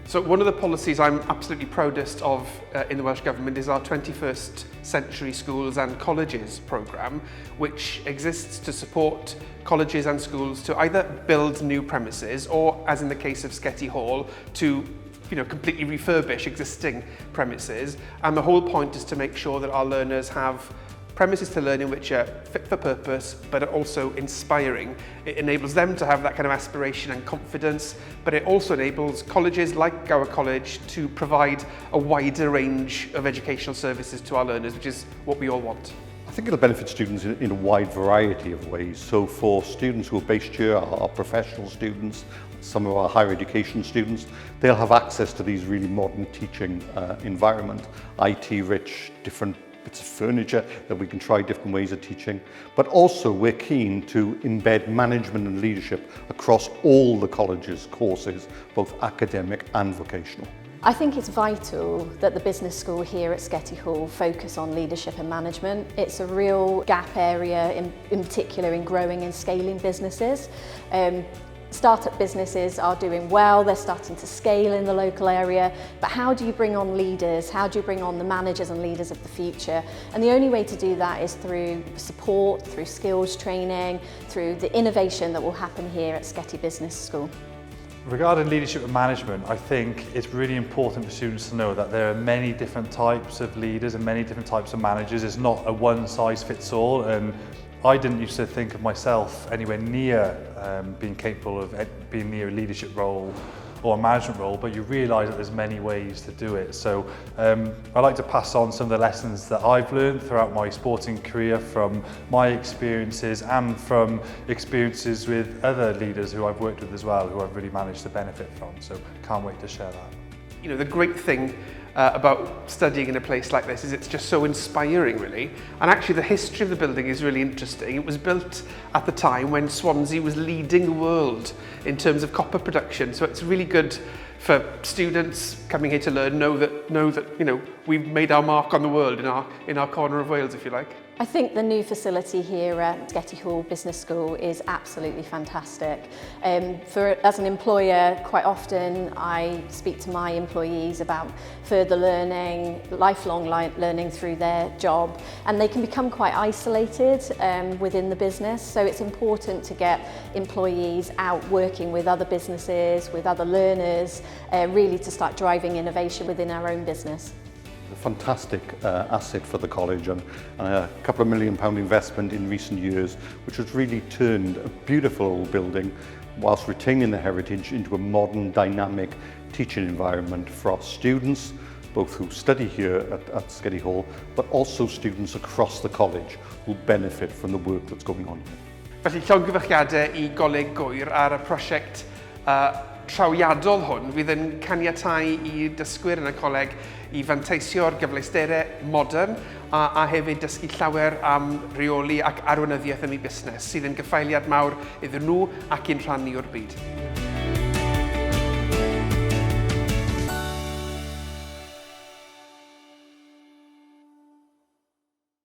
So one of the policies I'm absolutely proudest of in the Welsh Government is our 21st Century Schools and Colleges programme, which exists to support colleges and schools to either build new premises or, as in the case of Sgeti Hall, to completely refurbish existing premises. And the whole point is to make sure that our learners have premises to learn in which are fit for purpose but are also inspiring. It enables them to have that kind of aspiration and confidence, but it also enables colleges like our college to provide a wider range of educational services to our learners, which is what we all want. I think it'll benefit students in a wide variety of ways. So for students who are based here, our professional students, some of our higher education students, they'll have access to these really modern teaching environment, IT-rich, different bits of furniture that we can try different ways of teaching. But also we're keen to embed management and leadership across all the college's courses, both academic and vocational. I think it's vital that the business school here at Sgeti Hall focus on leadership and management. It's a real gap area in particular in growing and scaling businesses. Startup businesses are doing well, they're starting to scale in the local area, but how do you bring on leaders? How do you bring on the managers and leaders of the future? And the only way to do that is through support, through skills training, through the innovation that will happen here at Sgeti Business School. Regarding leadership and management, I think it's really important for students to know that there are many different types of leaders and many different types of managers. It's not a one-size-fits-all, and I didn't used to think of myself anywhere near being capable of being near a leadership role or a management role, but you realise that there's many ways to do it. So I like to pass on some of the lessons that I've learned throughout my sporting career from my experiences and from experiences with other leaders who I've worked with as well, who I've really managed to benefit from. So can't wait to share that. The great thing about studying in a place like this is it's just so inspiring, really. And actually the history of the building is really interesting. It was built at the time when Swansea was leading the world in terms of copper production, so it's really good for students coming here to learn, know that we've made our mark on the world in our corner of Wales, if you like. I think the new facility here at Sgeti Hall Business School is absolutely fantastic. As an employer, quite often I speak to my employees about further learning, lifelong learning through their job, and they can become quite isolated within the business. So it's important to get employees out working with other businesses, with other learners, really to start driving innovation within our own business. A fantastic asset for the college, and a couple of £1 million investment in recent years, which has really turned a beautiful old building whilst retaining the heritage into a modern, dynamic teaching environment for our students, both who study here at Sgeti Hall, but also students across the college who benefit from the work that's going on here. Felly llongyfarchiadau I Goleg Gwyr ar y prosiect trawiadol hwn fydd yn caniatáu I dysgwyr yn y coleg I fanteisio'r gyfleusterau modern a hefyd dysgu llawer am reoli ac arweinyddiaeth yn eu busnes sydd yn gyffeiliad mawr iddyn nhw ac i'n rhannu o'r byd.